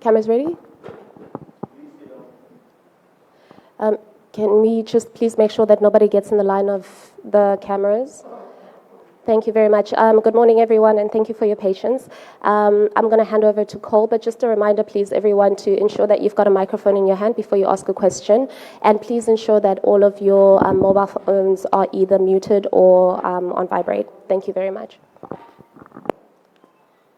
Cameras ready? Can we just please make sure that nobody gets in the line of the cameras? Thank you very much. Good morning, everyone, and thank you for your patience. I'm going to hand over to Cole, but just a reminder, please, everyone, to ensure that you've got a microphone in your hand before you ask a question. And please ensure that all of your mobile phones are either muted or on vibrate. Thank you very much.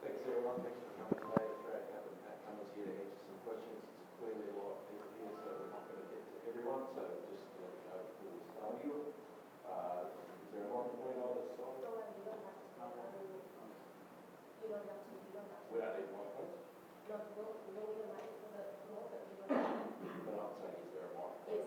Thanks, everyone. Thanks for coming today. It's great having Pat Cummins here to answer some questions. It's clearly a lot of people here, so we're not going to get to everyone. So just to let you know who is on you. Is there a microphone on this side? We don't need microphones? No, we don't need a mic for the floor, but we don't need. But I'm saying, is there a microphone? Yes.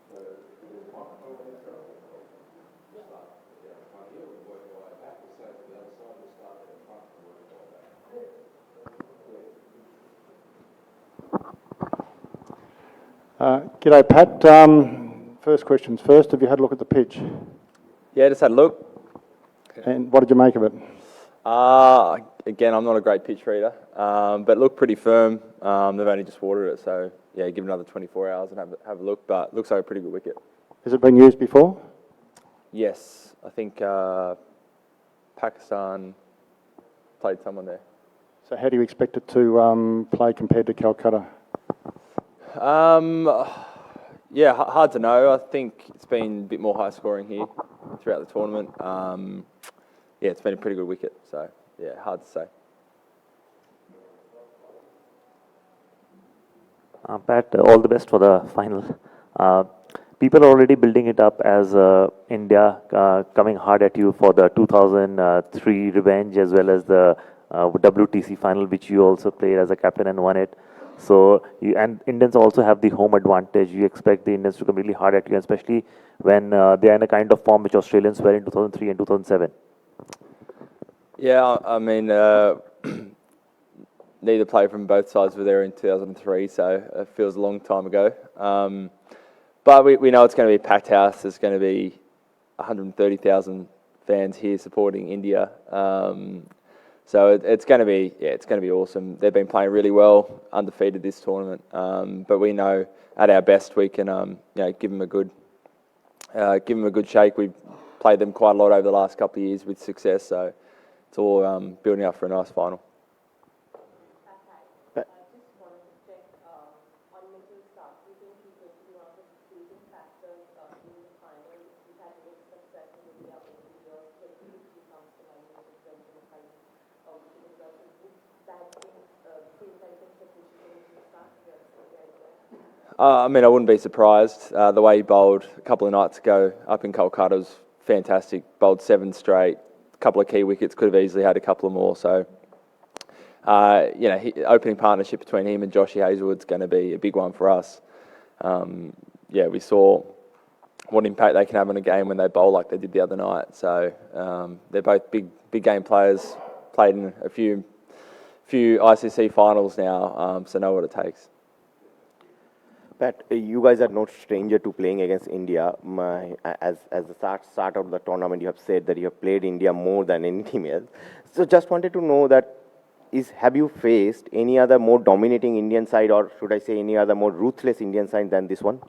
So if there's a microphone in there, we'll start down the front here, we'll work our way back, we'll say to the other side, we'll start at the front and work our way back. G'day, Pat. First questions first. Have you had a look at the pitch? Yeah, just had a look. And what did you make of it? Again, I'm not a great pitch reader, but looked pretty firm. They've only just watered it, so yeah, give it another 24 hours and have a look. But looks like a pretty good wicket. Has it been used before? Yes, I think Pakistan played someone there. So how do you expect it to play compared to Calcutta? Yeah, hard to know. I think it's been a bit more high scoring here throughout the tournament. Yeah, it's been a pretty good wicket, so yeah, hard to say. Pat, all the best for the final. People are already building it up as India coming hard at you for the 2003 revenge as well as the WTC final, which you also played as a captain and won it. So, and Indians also have the home advantage. You expect the Indians to come really hard at you, especially when they are in a kind of form which Australians were in 2003 and 2007. Yeah, I mean, neither player from both sides were there in 2003, so it feels a long time ago. But we know it's going to be a packed house. There's going to be 130,000 fans here supporting India. So it's going to be awesome. They've been playing really well, undefeated this tournament. But we know at our best we can give them a good shake. We've played them quite a lot over the last couple of years with success. So it's all building up for a nice final. I mean, I wouldn't be surprised. The way he bowled a couple of nights ago up in Kolkata was fantastic. Bowled 7 straight, a couple of key wickets, could have easily had a couple of more. So, opening partnership between him and Joshy Hazlewood's going to be a big one for us. We saw what impact they can have on a game when they bowl like they did the other night. So they're both big game players. Played in a few ICC finals now, so know what it takes. Pat, you guys are no stranger to playing against India. As the start of the tournament, you have said that you have played India more than any team else. So just wanted to know that have you faced any other more dominating Indian side, or should I say any other more ruthless Indian side than this one?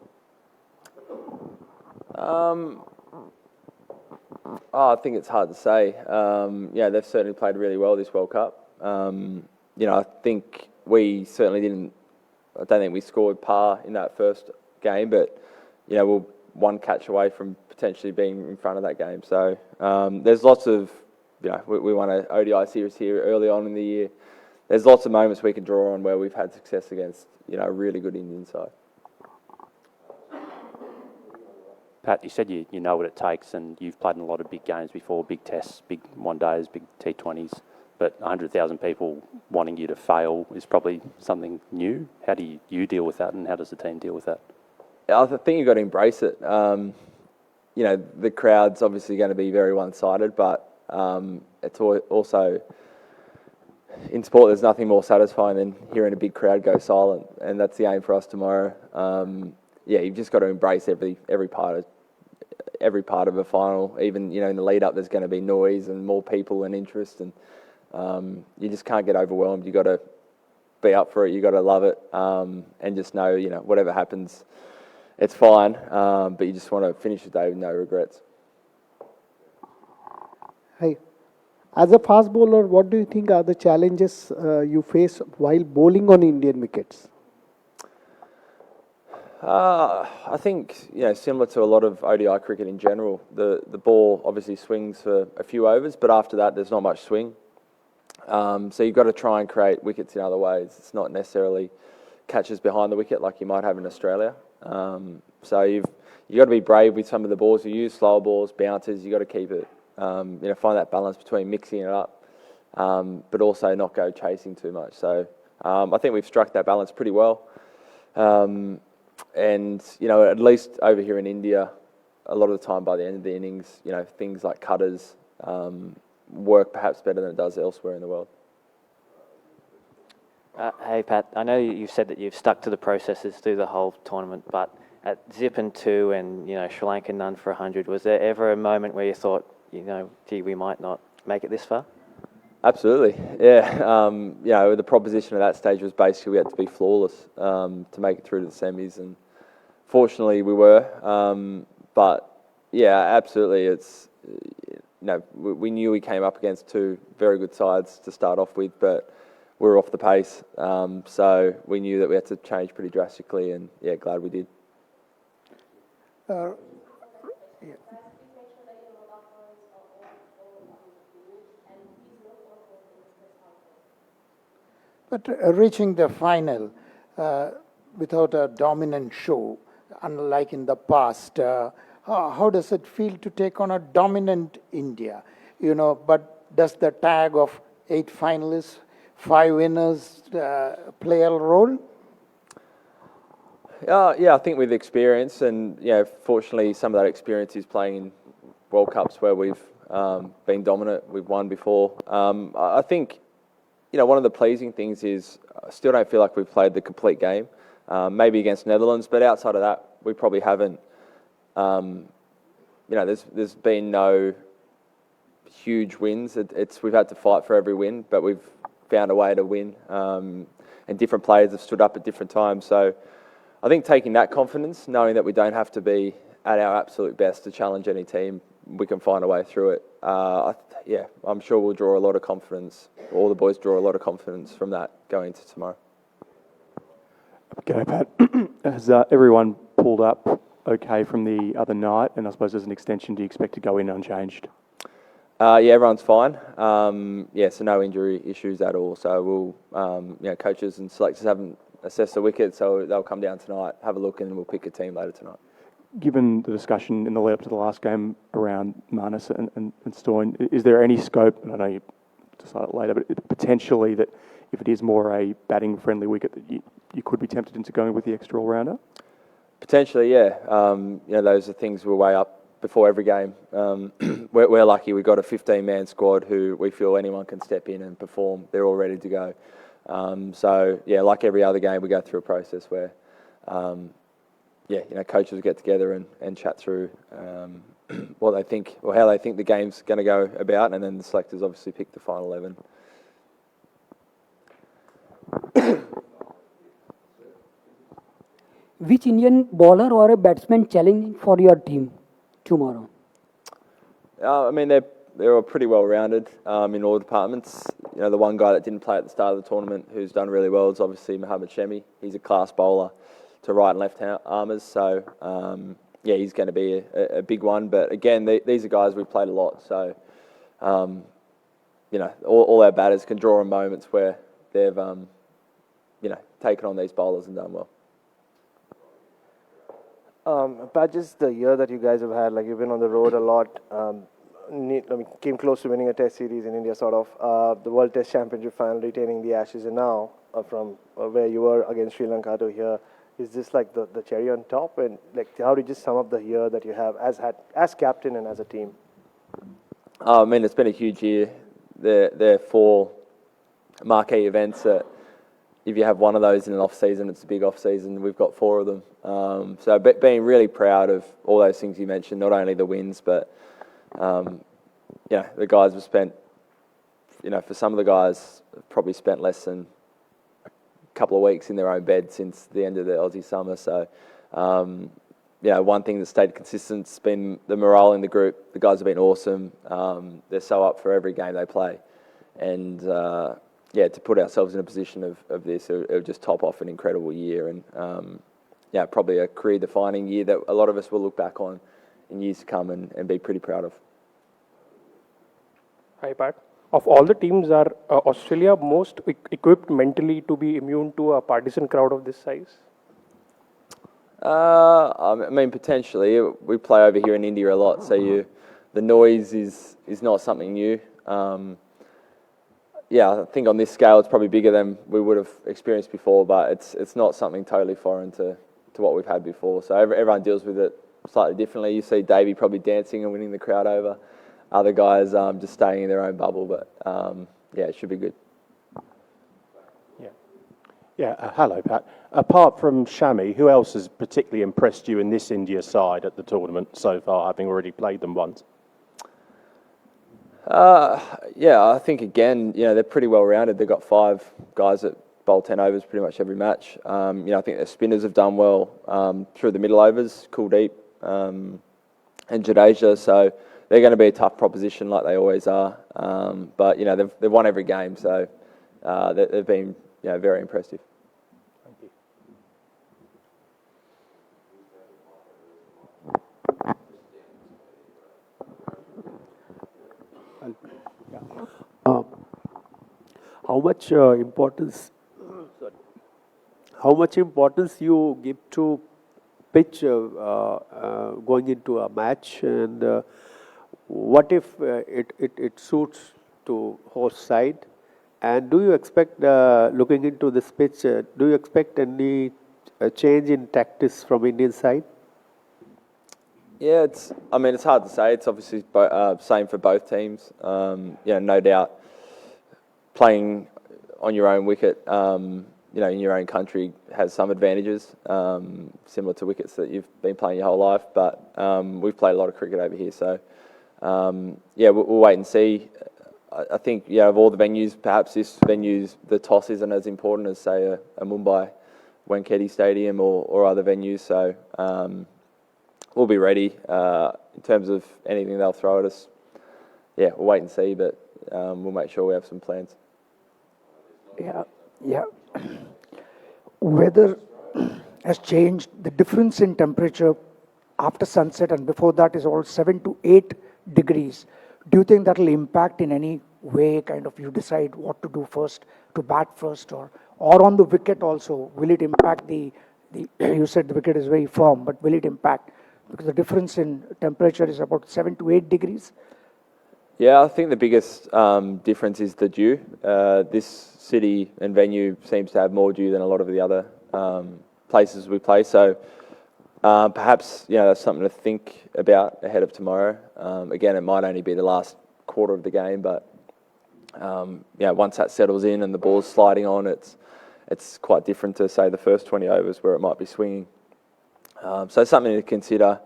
I think it's hard to say. They've certainly played really well this World Cup. I think we certainly I don't think we scored par in that first game, but we're one catch away from potentially being in front of that game. So there's lots of, we won an ODI series here early on in the year. There's lots of moments we can draw on where we've had success against, a really good Indian side. Pat, you said you know what it takes, and you've played in a lot of big games before, big tests, big one-days, big T20s. But 100,000 people wanting you to fail is probably something new. How do you deal with that, and how does the team deal with that? I think you've got to embrace it. The crowd's obviously going to be very one-sided, but it's also, in sport, there's nothing more satisfying than hearing a big crowd go silent, and that's the aim for us tomorrow. You've just got to embrace every part of a final. Even in the lead-up, there's going to be noise and more people and interest, and you just can't get overwhelmed. You got to be up for it. You got to love it, and just know, whatever happens, it's fine. But you just want to finish the day with no regrets. Hi. As a fast bowler, what do you think are the challenges you face while bowling on Indian wickets? I think, similar to a lot of ODI cricket in general, the ball obviously swings for a few overs, but after that there's not much swing. So you've got to try and create wickets in other ways. It's not necessarily catches behind the wicket like you might have in Australia. So you've got to be brave with some of the balls you use, slower balls, bouncers. You've got to keep it, find that balance between mixing it up, but also not go chasing too much. So I think we've struck that balance pretty well. And, at least over here in India, a lot of the time by the end of the innings, things like cutters work perhaps better than it does elsewhere in the world. Hey, Pat, I know you've said that you've stuck to the processes through the whole tournament, but at Zip and 2 and, Sri Lanka none for 100, was there ever a moment where you thought, gee, we might not make it this far? Absolutely, yeah. The proposition at that stage was basically we had to be flawless to make it through to the semis, and fortunately we were. But yeah, absolutely, it's we knew we came up against two very good sides to start off with, but we were off the pace, so we knew that we had to change pretty drastically, and yeah, glad we did. But reaching the final without a dominant show, unlike in the past, how does it feel to take on a dominant India? But does the tag of 8 finalists, 5 winners play a role? Yeah, I think with experience, and fortunately some of that experience is playing in World Cups where we've been dominant, we've won before. I think one of the pleasing things is I still don't feel like we've played the complete game, maybe against Netherlands, but outside of that, we probably haven't. There's been no huge wins. We've had to fight for every win, but we've found a way to win, and different players have stood up at different times. So I think taking that confidence, knowing that we don't have to be at our absolute best to challenge any team, we can find a way through it. I'm sure we'll draw a lot of confidence. All the boys draw a lot of confidence from that going into tomorrow. G'day, Pat. Has everyone pulled up okay from the other night? And I suppose as an extension, do you expect to go in unchanged? Yeah, everyone's fine. So no injury issues at all. So we'll, coaches and selectors haven't assessed the wicket, so they'll come down tonight, have a look, and we'll pick a team later tonight. Given the discussion in the lead-up to the last game around Marnus and Stoyne, is there any scope, and I know you decide it later, but potentially that if it is more a batting-friendly wicket, that you could be tempted into going with the extra all-rounder? Potentially, yeah. Those are things we'll weigh up before every game. We're lucky we've got a 15-man squad who we feel anyone can step in and perform. They're all ready to go. Like every other game, we go through a process where coaches get together and chat through what they think or how they think the game's going to go about, and then the selectors obviously pick the final 11. Which Indian bowler or a batsman challenging for your team tomorrow? They're all pretty well rounded in all departments. The one guy that didn't play at the start of the tournament who's done really well is obviously Mohammad Shemi. He's a class bowler to right and left armers, so he's going to be a big one. But again, these are guys we've played a lot, so all our batters can draw on moments where they've taken on these bowlers and done well. Pat, just the year that you guys have had, like you've been on the road a lot, came close to winning a test series in India, sort of, the World Test Championship final, retaining the Ashes, and now from where you were against Sri Lanka to here, is this like the cherry on top? And like, how do you just sum up the year that you have as captain and as a team? It's been a huge year. There are 4 marquee events that if you have one of those in an off-season, it's a big off-season. We've got 4 of them. So being really proud of all those things you mentioned, not only the wins, but, the guys have spent, for some of the guys, probably spent less than a couple of weeks in their own bed since the end of the Aussie summer. So, one thing that stayed consistent has been the morale in the group. The guys have been awesome. They're so up for every game they play. And, to put ourselves in a position of this, it would just top off an incredible year. And, probably a career-defining year that a lot of us will look back on in years to come and be pretty proud of. Hi, Pat. Of all the teams, are Australia most equipped mentally to be immune to a partisan crowd of this size? Potentially. We play over here in India a lot, so the noise is not something new. I think on this scale it's probably bigger than we would have experienced before, but it's not something totally foreign to what we've had before. So everyone deals with it slightly differently. You see Davey probably dancing and winning the crowd over. Other guys just staying in their own bubble, but it should be good. Hello, Pat. Apart from Shami, who else has particularly impressed you in this India side at the tournament so far, having already played them once? I think again, they're pretty well rounded. They've got 5 guys that bowl 10 overs pretty much every match. I think their spinners have done well through the middle overs, Kuldeep and Jadeja. So they're going to be a tough proposition like they always are. But they've won every game, so they've been very impressive. How much importance? How much importance you give to pitch going into a match, and what if it suits to host side? And do you expect, looking into this pitch, do you expect any change in tactics from Indian side? Yeah, it's hard to say. It's obviously same for both teams. No doubt, playing on your own wicket, in your own country has some advantages, similar to wickets that you've been playing your whole life. But we've played a lot of cricket over here, so we'll wait and see. I think, of all the venues, perhaps this venue's, the toss isn't as important as, say, a Mumbai Wankhede Stadium or other venues. So we'll be ready in terms of anything they'll throw at us. We'll wait and see, but we'll make sure we have some plans. Weather has changed. The difference in temperature after sunset and before that is all 7 to 8 degrees. Do you think that will impact in any way, kind of you decide what to do first, to bat first, or on the wicket also? Will it impact you said the wicket is very firm, but will it impact? Because the difference in temperature is about 7 to 8 degrees. Yeah, I think the biggest difference is the dew. This city and venue seems to have more dew than a lot of the other places we play. So perhaps that's something to think about ahead of tomorrow. Again, it might only be the last quarter of the game, but once that settles in and the ball's sliding on, it's quite different to, say, the first 20 overs where it might be swinging. So something to consider.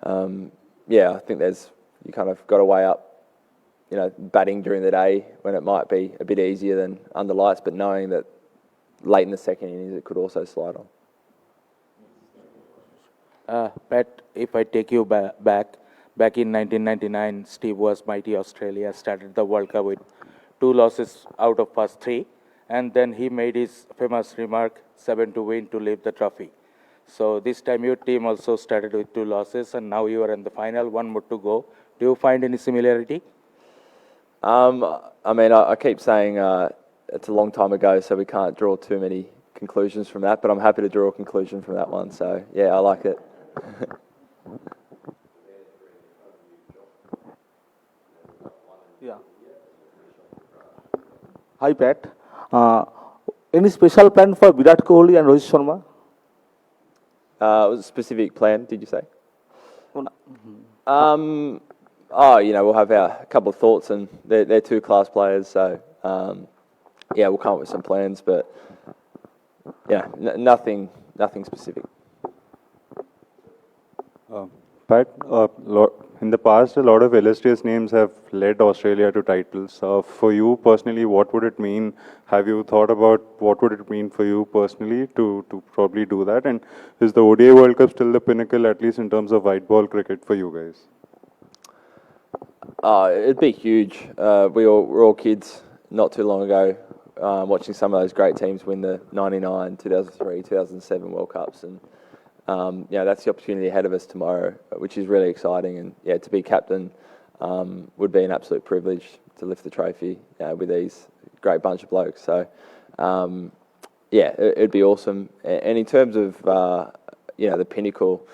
I think you kind of got to weigh up, batting during the day when it might be a bit easier than under lights, but knowing that late in the second innings it could also slide on. Pat, if I take you back in 1999, Steve was mighty Australia, started the World Cup with 2 losses out of past 3, and then he made his famous remark, 7 to win to lift the trophy. So this time your team also started with 2 losses, and now you are in the final, 1 more to go. Do you find any similarity? I keep saying it's a long time ago, so we can't draw too many conclusions from that, but I'm happy to draw a conclusion from that one. So, I like it. Hi, Pat. Any special plan for Virat Kohli and Rohit Sharma? It was a specific plan, did you say? We'll have a couple of thoughts, and they're 2 class players, so we'll come up with some plans, but nothing specific. Pat, In the past, a lot of illustrious names have led Australia to titles. For you personally, what would it mean? Have you thought about what would it mean for you personally to probably do that? And is the ODI World Cup still the pinnacle, at least in terms of white ball cricket for you guys? It'd be huge. We're all kids not too long ago, watching some of those great teams win the 99, 2003, 2007 World Cups. And that's the opportunity ahead of us tomorrow, which is really exciting. And to be captain would be an absolute privilege to lift the trophy with these great bunch of blokes. So, it'd be awesome. And in terms of the pinnacle,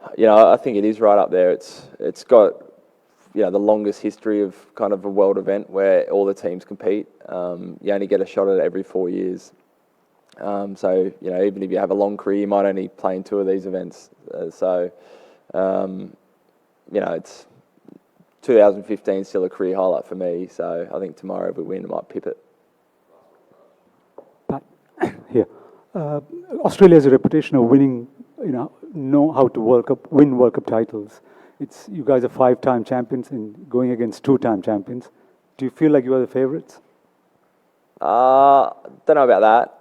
I think it is right up there. It's got the longest history of kind of a world event where all the teams compete. You only get a shot at it every 4 years. So, even if you have a long career, you might only play in 2 of these events. It's 2015 still a career highlight for me. So I think tomorrow if we win, I might pip it. Here, Australia has a reputation of winning, know how to win World Cup titles. You guys are 5-time champions and going against 2-time champions. Do you feel like you are the favourites? Don't know about that.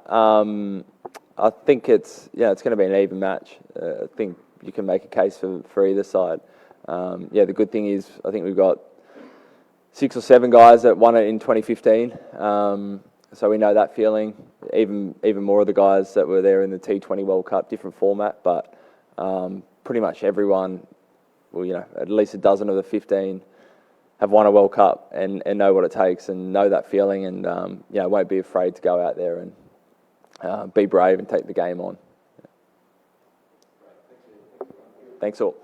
I think it's going to be an even match. I think you can make a case for either side. The good thing is I think we've got 6 or 7 guys that won it in 2015. So we know that feeling. Even more of the guys that were there in the T20 World Cup, different format, but pretty much everyone, at least a dozen of the 15 have won a World Cup and know what it takes and know that feeling and won't be afraid to go out there and be brave and take the game on. Thanks all.